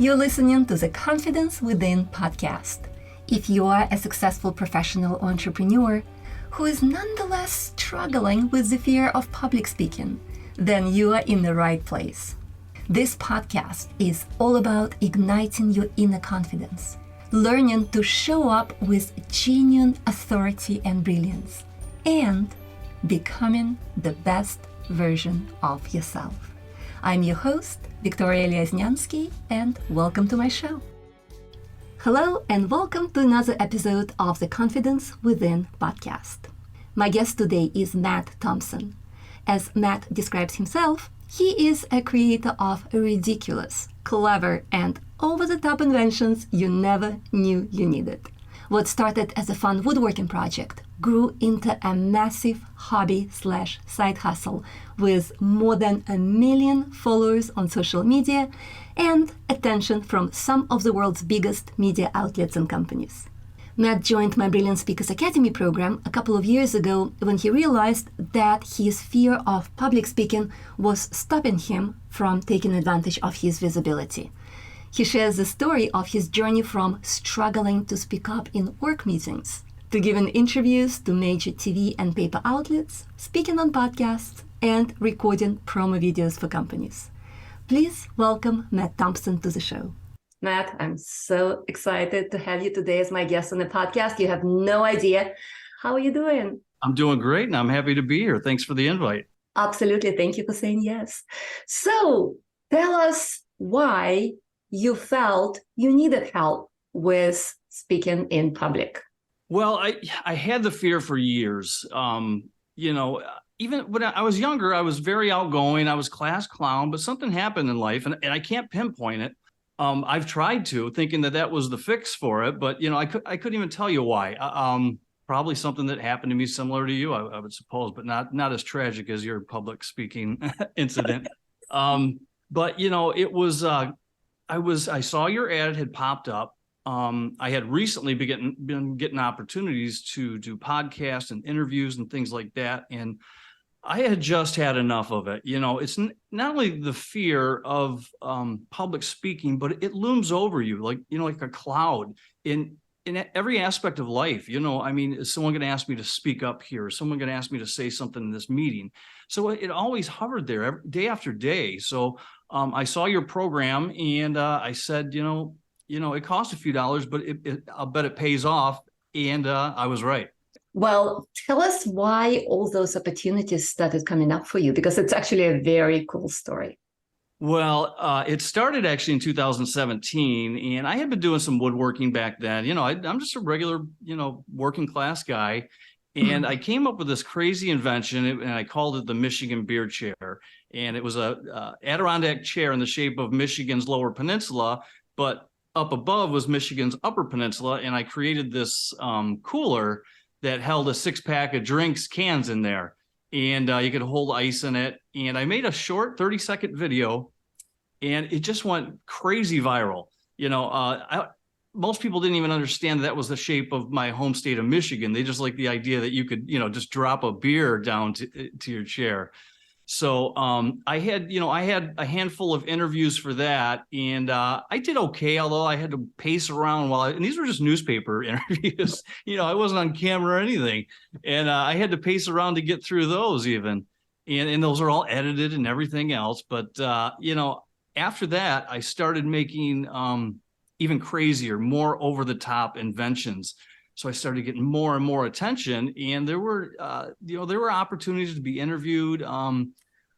You're listening to the Confidence Within podcast. If you are a successful professional entrepreneur who is nonetheless struggling with the fear of public speaking, then you are in the right place. This podcast is all about igniting your inner confidence, learning to show up with genuine authority and brilliance, and becoming the best version of yourself. I'm your host, Victoria Lesnyansky, and welcome to my show. Hello, and welcome to another episode of the Confidence Within podcast. My guest today is Matt Thompson. As Matt describes himself, he is a creator of ridiculous, clever, and over-the-top inventions you never knew you needed. What started as a fun woodworking project grew into a massive hobby/side hustle with more than 1 million followers on social media and attention from some of the world's biggest media outlets and companies. Matt joined my Brilliant Speakers Academy program a couple of years ago when he realized that his fear of public speaking was stopping him from taking advantage of his visibility. He shares the story of his journey from struggling to speak up in work meetings, to giving interviews to major TV and paper outlets, speaking on podcasts, and recording promo videos for companies. Please welcome Matt Thompson to the show. Matt, I'm so excited to have you today as my guest on the podcast. You have no idea. How are you doing? I'm doing great, and I'm happy to be here. Thanks for the invite. Absolutely. Thank you for saying yes. So tell us why you felt you needed help with speaking in public. Well, I had the fear for years. Even when I was younger, I was very outgoing. I was class clown, but something happened in life, and I can't pinpoint it. I've tried to, thinking that was the fix for it, but I couldn't even tell you why. Probably something that happened to me similar to you, I would suppose, but not as tragic as your public speaking incident. But it was. I saw your ad had popped up. I had recently been getting opportunities to do podcasts and interviews and things like that, and I had just had enough of it. It's not only the fear of public speaking, but it looms over you like a cloud in every aspect of life. Is someone going to ask me to speak up here? Is someone going to ask me to say something in this meeting? So it always hovered there day after day. So I saw your program and I said, it costs a few dollars, but I'll bet it pays off. And I was right. Well, tell us why all those opportunities started coming up for you, because it's actually a very cool story. Well, it started actually in 2017, and I had been doing some woodworking back then. I'm just a regular, working class guy. And I came up with this crazy invention, and I called it the Michigan Beer Chair. And it was a Adirondack chair in the shape of Michigan's Lower Peninsula, but up above was Michigan's Upper Peninsula. And I created this cooler that held a 6-pack of drinks cans in there, and you could hold ice in it. And I made a short 30-second video, and it just went crazy viral. Most people didn't even understand that was the shape of my home state of Michigan. They just liked the idea that you could, just drop a beer down to your chair. So I had a handful of interviews for that, and I did okay, although I had to pace around and these were just newspaper interviews. I wasn't on camera or anything, and I had to pace around to get through those even, and those are all edited and everything else. But after that, I started making even crazier, more over the top inventions. So I started getting more and more attention, and there were opportunities to be interviewed.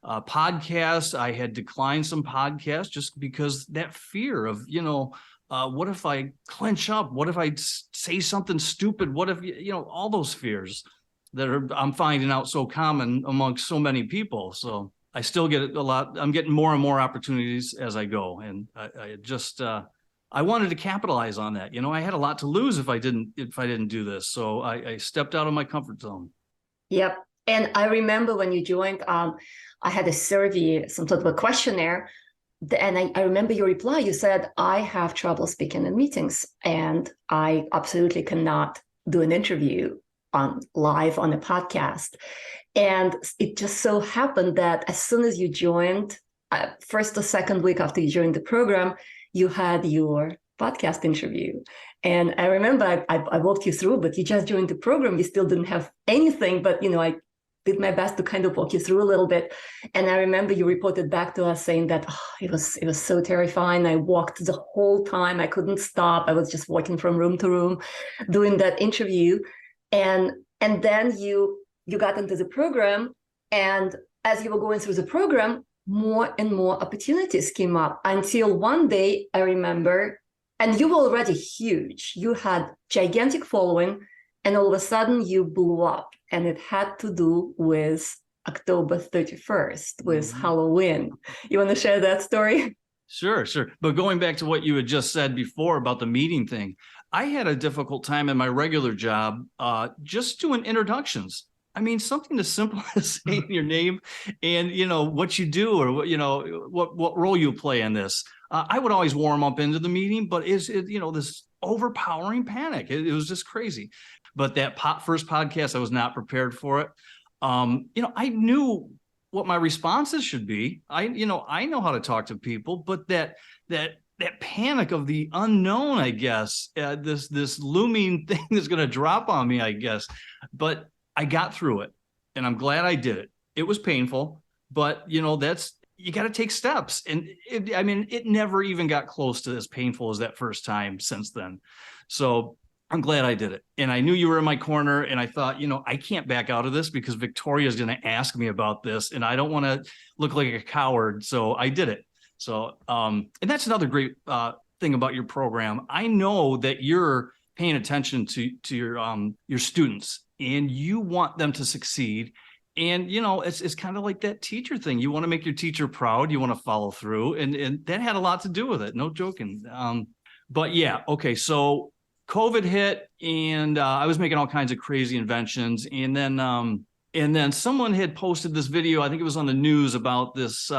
Podcasts, I had declined some podcasts just because that fear of, what if I clench up? What if I say something stupid? What if, all those fears that I'm finding out so common amongst so many people. So I still get a lot. I'm getting more and more opportunities as I go, and I wanted to capitalize on that. I had a lot to lose if I didn't do this. So I stepped out of my comfort zone. Yep. And I remember when you joined, I had a survey, some sort of a questionnaire. And I remember your reply. You said, I have trouble speaking in meetings, and I absolutely cannot do an interview live on a podcast. And it just so happened that as soon as you joined first or second week after you joined the program, you had your podcast interview. And I remember I walked you through, but you just joined the program. You still didn't have anything, but I did my best to kind of walk you through a little bit. And I remember you reported back to us saying that it was so terrifying. I walked the whole time. I couldn't stop. I was just walking from room to room doing that interview. And then you got into the program. And as you were going through the program, more and more opportunities came up until one day I remember, and you were already huge. You had gigantic following, and all of a sudden you blew up. And it had to do with October 31st, with Halloween. You want to share that story? Sure. But going back to what you had just said before about the meeting thing, I had a difficult time in my regular job just doing introductions. I mean, something as simple as saying your name and, what you do or, what role you play in this. I would always warm up into the meeting, but this overpowering panic. It was just crazy. But that first podcast, I was not prepared for it. I knew what my responses should be. I know how to talk to people, but that panic of the unknown, I guess, this looming thing that's going to drop on me, I guess. But I got through it, and I'm glad I did it. It was painful, but you got to take steps. And it never even got close to as painful as that first time since then. So I'm glad I did it. And I knew you were in my corner, and I thought, I can't back out of this because Victoria is going to ask me about this, and I don't want to look like a coward. So I did it. So, and that's another great thing about your program. I know that you're paying attention to your students, and you want them to succeed. And, it's kind of like that teacher thing. You want to make your teacher proud. You want to follow through. And that had a lot to do with it. No joking. But yeah. Okay. So COVID hit, and I was making all kinds of crazy inventions. And then someone had posted this video. I think it was on the news about this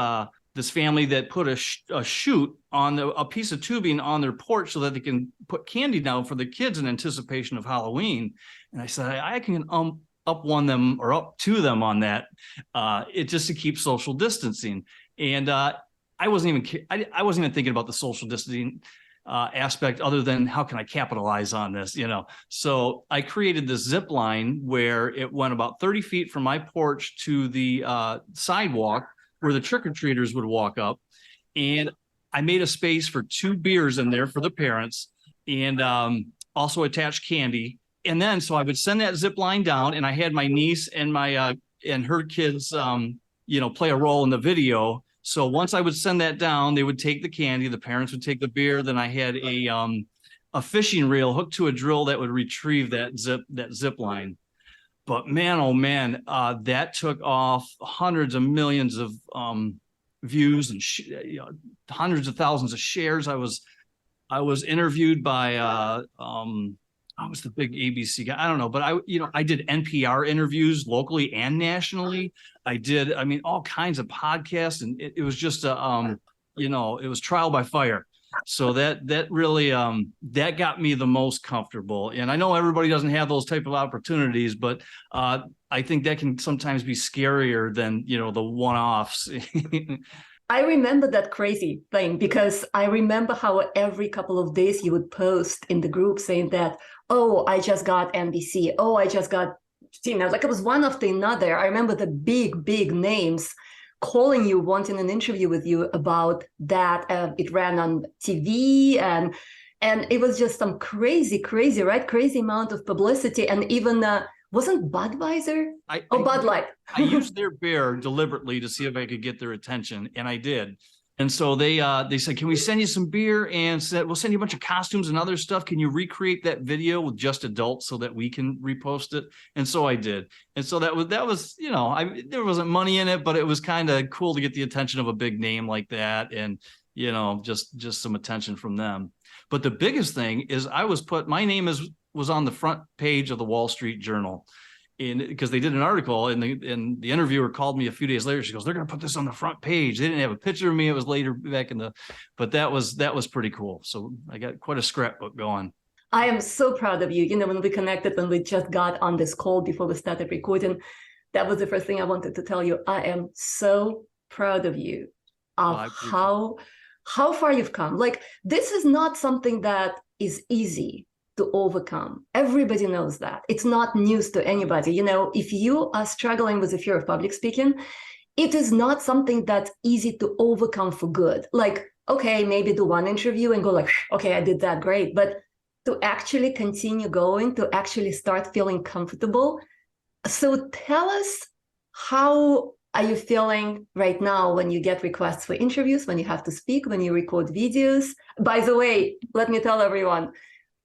family that put a chute on a piece of tubing on their porch so that they can put candy down for the kids in anticipation of Halloween. And I said, I can up to them on that, it just to keep social distancing. And I wasn't even thinking about the social distancing aspect other than how can I capitalize on this, So I created this zip line where it went about 30 feet from my porch to the sidewalk where the trick-or-treaters would walk up. And I made a space for 2 beers in there for the parents, and also attached candy. And then, so I would send that zip line down, and I had my niece and and her kids, play a role in the video. So once I would send that down, they would take the candy, the parents would take the beer. Then I had a fishing reel hooked to a drill that would retrieve that zip line. But man, oh man, that took off hundreds of millions of views and hundreds of thousands of shares. I was interviewed by I was the big ABC guy. I don't know, but I did NPR interviews locally and nationally. I did, all kinds of podcasts, and it was just it was trial by fire. So that really that got me the most comfortable. And I know everybody doesn't have those type of opportunities, but I think that can sometimes be scarier than the one-offs. I remember that crazy thing because I remember how every couple of days you would post in the group saying that, oh, I just got NBC. Oh, I just got CNN. Like it was one after another. I remember the big names calling you, wanting an interview with you about that. It ran on TV and it was just some crazy, right? Crazy amount of publicity. And even wasn't Budweiser? Bud Light. I used their beer deliberately to see if I could get their attention, and I did. And so they said, "Can we send you some beer?" And said, "We'll send you a bunch of costumes and other stuff. Can you recreate that video with just adults so that we can repost it?" And so I did. And so that was there wasn't money in it, but it was kind of cool to get the attention of a big name like that, and just some attention from them. But the biggest thing is my name was on the front page of the Wall Street Journal, because they did an article, and the interviewer called me a few days later. She goes, "They're going to put this on the front page." They didn't have a picture of me. It was later back but that was pretty cool. So I got quite a scrapbook going. I am so proud of you. When we connected, when we just got on this call before we started recording, that was the first thing I wanted to tell you. I am so proud of you of how far you've come. Like, this is not something that is easy to overcome. Everybody knows that. It's not news to anybody. If you are struggling with the fear of public speaking, it is not something that's easy to overcome for good. Like, okay, maybe do one interview and go like, okay, I did that, great. But to actually continue going, to actually start feeling comfortable. So tell us, how are you feeling right now when you get requests for interviews, when you have to speak, when you record videos? By the way, let me tell everyone,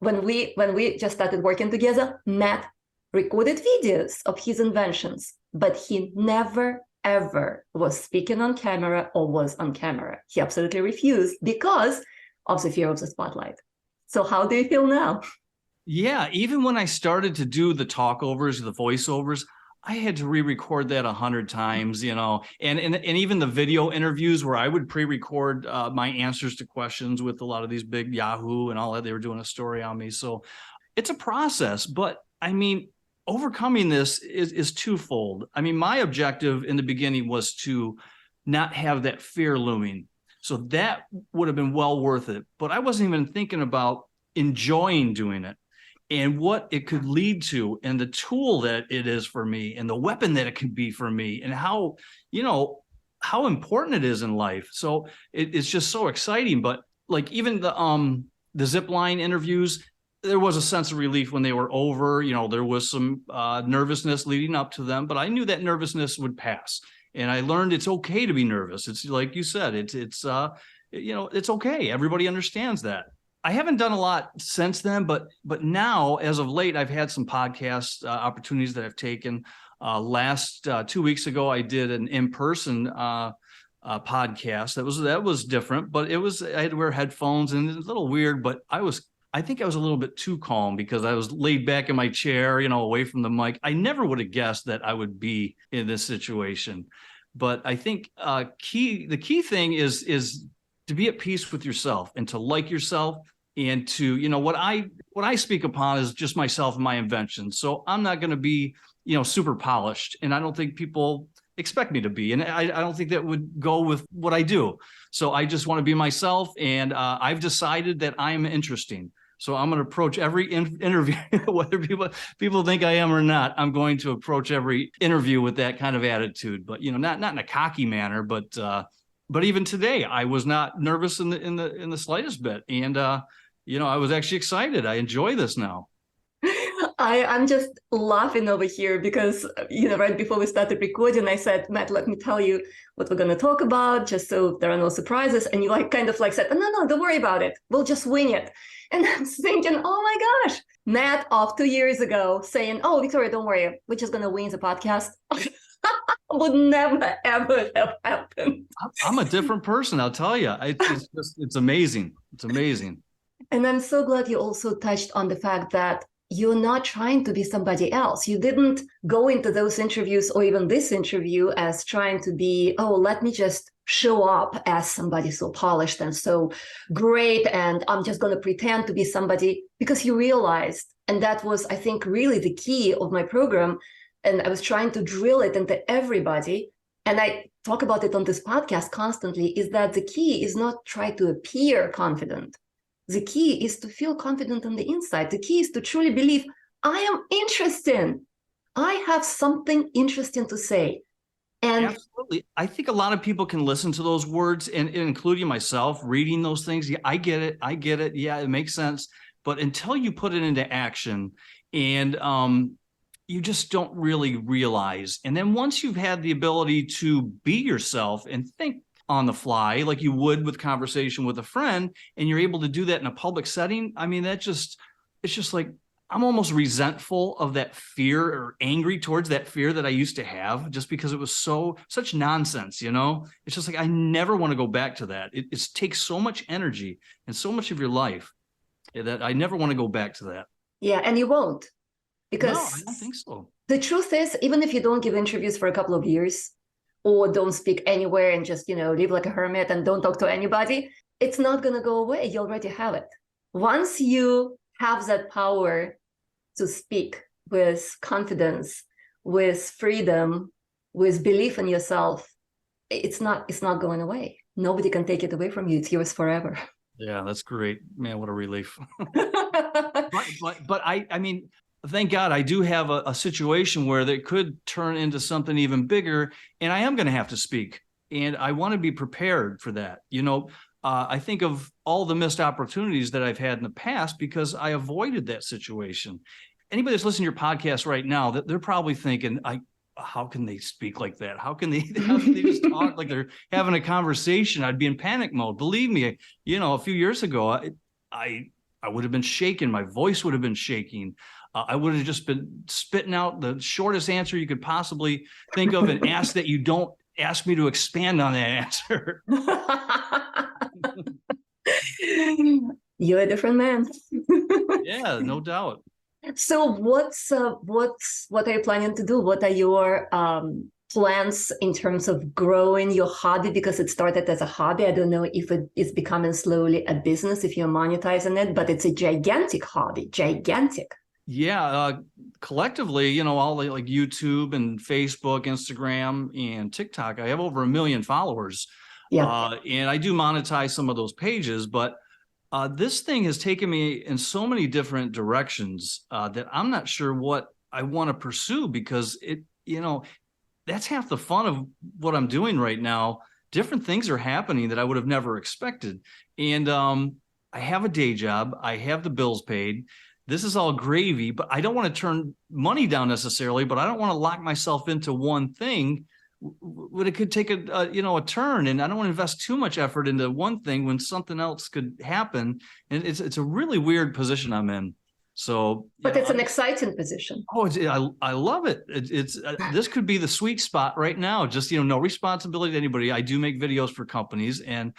when we just started working together, Matt recorded videos of his inventions, but he never, ever was speaking on camera or was on camera. He absolutely refused because of the fear of the spotlight. So how do you feel now? Yeah, even when I started to do the talkovers, the voiceovers, I had to re-record that 100 times, and even the video interviews where I would pre-record my answers to questions with a lot of these big Yahoo and all that. They were doing a story on me. So it's a process, but I mean, overcoming this is twofold. I mean, my objective in the beginning was to not have that fear looming. So that would have been well worth it, but I wasn't even thinking about enjoying doing it and what it could lead to and the tool that it is for me and the weapon that it can be for me and how important it is in life. So it's just so exciting. But like even the Zipline interviews, there was a sense of relief when they were over. There was some nervousness leading up to them, but I knew that nervousness would pass. And I learned it's okay to be nervous. It's like you said, it's okay. Everybody understands that. I haven't done a lot since then, but now, as of late, I've had some podcast opportunities that I've taken. Last 2 weeks ago, I did an in-person podcast. That was different, but I had to wear headphones and it was a little weird, but I think I was a little bit too calm because I was laid back in my chair, away from the mic. I never would have guessed that I would be in this situation. But I think the key thing is to be at peace with yourself and to like yourself and to, what I speak upon is just myself and my inventions. So I'm not going to be, super polished. And I don't think people expect me to be. And I don't think that would go with what I do. So I just want to be myself. And I've decided that I'm interesting. So I'm going to approach every interview, whether people think I am or not. I'm going to approach every interview with that kind of attitude, but not in a cocky manner. But even today, I was not nervous in the slightest bit, and I was actually excited. I enjoy this now. I'm just laughing over here because, right before we started recording, I said, Matt, let me tell you what we're going to talk about, just so there are no surprises. And you kind of said, no, don't worry about it. We'll just wing it. And I'm thinking, oh my gosh, Matt of 2 years ago saying, oh, Victoria, don't worry, we're just going to wing the podcast. Would never, ever have happened. I'm a different person, I'll tell you. It's amazing. It's amazing. And I'm so glad you also touched on the fact that you're not trying to be somebody else. You didn't go into those interviews or even this interview as trying to be, oh, let me just show up as somebody so polished and so great, and I'm just going to pretend to be somebody, because you realized, and that was, I think, really the key of my program, and I was trying to drill it into everybody, and I talk about it on this podcast constantly, is that the key is not try to appear confident. The key is to feel confident on the inside. The key is to truly believe, I am interesting. I have something interesting to say. And absolutely. I think a lot of people can listen to those words, and including myself, reading those things. Yeah, I get it. Yeah, it makes sense. But until you put it into action, and you just don't really realize. And then once you've had the ability to be yourself and think on the fly, like you would with conversation with a friend, and you're able to do that in a public setting, I mean, it's just like, I'm almost resentful of that fear, or angry towards that fear that I used to have, just because it was such nonsense, It's just like, I never want to go back to that. It takes so much energy and so much of your life that I never want to go back to that. Yeah, and you won't. Because no, I don't think so. The truth is, even if you don't give interviews for a couple of years, or don't speak anywhere and just, live like a hermit and don't talk to anybody, it's not going to go away. You already have it. Once you have that power to speak with confidence, with freedom, with belief in yourself, it's not going away. Nobody can take it away from you. It's yours forever. Yeah, that's great. Man, what a relief. But I mean, thank God I do have a situation where that could turn into something even bigger, and I am going to have to speak, and I want to be prepared for that. I think of all the missed opportunities that I've had in the past because I avoided that situation. Anybody that's listening to your podcast right now, that they're probably thinking, how can they speak like that? How can they just talk like they're having a conversation? I'd be in panic mode. Believe me, a few years ago, I would have been shaken. My voice would have been shaking. I would have just been spitting out the shortest answer you could possibly think of and ask that you don't ask me to expand on that answer. You're a different man. Yeah, no doubt. So what are you planning to do? What are your plans in terms of growing your hobby? Because it started as a hobby. I don't know if it is becoming slowly a business, if you're monetizing it, but it's a gigantic hobby, gigantic. Yeah, collectively, all like YouTube and Facebook, Instagram, and TikTok, I have over 1 million followers. Yeah. And I do monetize some of those pages, but this thing has taken me in so many different directions that I'm not sure what I want to pursue because that's half the fun of what I'm doing right now. Different things are happening that I would have never expected. And I have a day job. I have the bills paid. This is all gravy, but I don't want to turn money down necessarily, but I don't want to lock myself into one thing when it could take a turn, and I don't want to invest too much effort into one thing when something else could happen. And it's a really weird position I'm in. So, but it's an exciting position. Oh, I love it. It's this could be the sweet spot right now. Just no responsibility to anybody. I do make videos for companies, and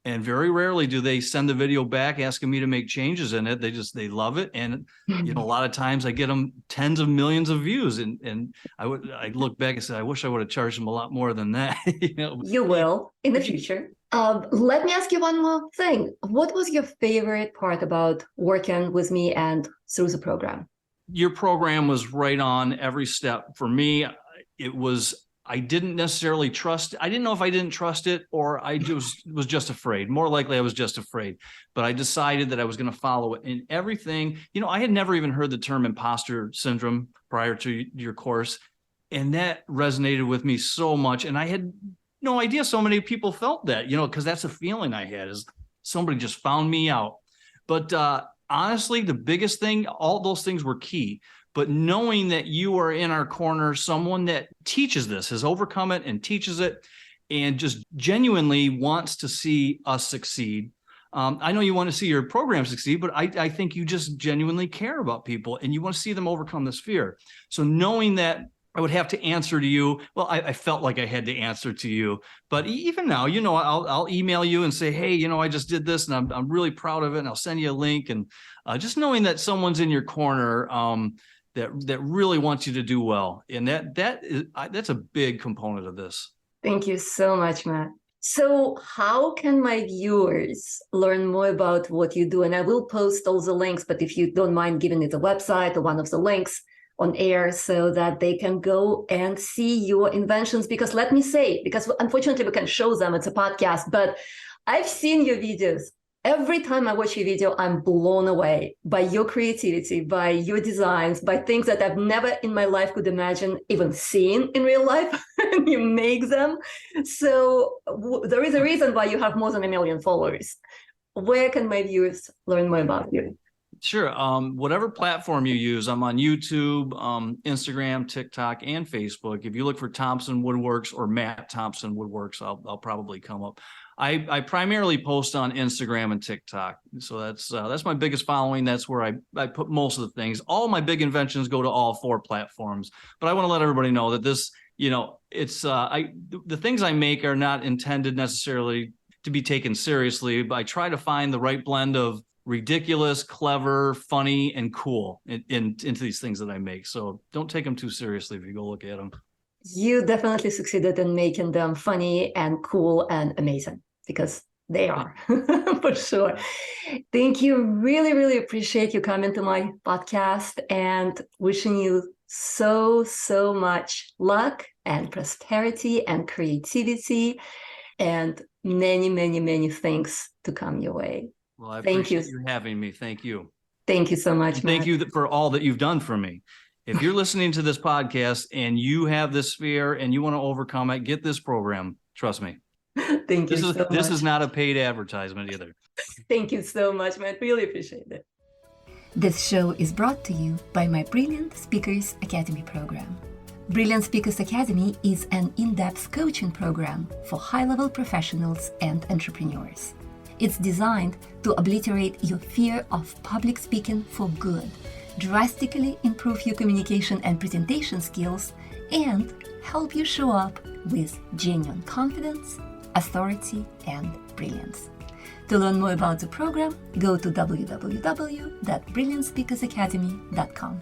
very rarely do they send the video back asking me to make changes in it. They love it. And, a lot of times I get them tens of millions of views. And I look back and say, I wish I would have charged them a lot more than that. You will in the future. Let me ask you one more thing. What was your favorite part about working with me and through the program? Your program was right on every step. For me, I didn't necessarily trust. I didn't know if I didn't trust it or I was just afraid. More likely, I was just afraid. But I decided that I was going to follow it in everything. I had never even heard the term imposter syndrome prior to your course. And that resonated with me so much. And I had no idea so many people felt that, because that's a feeling I had is somebody just found me out. But honestly, the biggest thing, all those things were key. But knowing that you are in our corner, someone that teaches this, has overcome it and teaches it, and just genuinely wants to see us succeed. I know you want to see your program succeed, but I think you just genuinely care about people and you want to see them overcome this fear. So knowing that I would have to answer to you, well, I felt like I had to answer to you. But even now, I'll email you and say, hey, I just did this and I'm really proud of it. And I'll send you a link. And just knowing that someone's in your corner, that really wants you to do well. And that's a big component of this. Thank you so much, Matt. So how can my viewers learn more about what you do? And I will post all the links, but if you don't mind giving it a website or one of the links on air so that they can go and see your inventions. Because let me say, because unfortunately we can show them, it's a podcast, but I've seen your videos. Every time I watch your video, I'm blown away by your creativity, by your designs, by things that I've never in my life could imagine even seeing in real life, and you make them. So there is a reason why you have more than 1 million followers. Where can my viewers learn more about you? Sure. Whatever platform you use, I'm on YouTube, Instagram, TikTok, and Facebook. If you look for Thompson Woodworks or Matt Thompson Woodworks, I'll probably come up. I primarily post on Instagram and TikTok. So that's my biggest following. That's where I put most of the things. All my big inventions go to all 4 platforms. But I want to let everybody know that this, it's the things I make are not intended necessarily to be taken seriously, but I try to find the right blend of ridiculous, clever, funny, and cool into these things that I make. So don't take them too seriously if you go look at them. You definitely succeeded in making them funny and cool and amazing, because they are, for sure. Thank you. Really, really appreciate you coming to my podcast, and wishing you so much luck and prosperity and creativity and many, many, many things to come your way. Well, I Thank appreciate you. you having me. Thank you. Thank you so much, And thank Matt. you for all that you've done for me. If you're listening to this podcast and you have this fear and you want to overcome it, get this program. Trust me. Thank you so much. This is not a paid advertisement either. Thank you so much, Matt. Really appreciate it. This show is brought to you by my Brilliant Speakers Academy program. Brilliant Speakers Academy is an in-depth coaching program for high-level professionals and entrepreneurs. It's designed to obliterate your fear of public speaking for good, drastically improve your communication and presentation skills, and help you show up with genuine confidence, authority, and brilliance. To learn more about the program, go to www.brilliantspeakersacademy.com.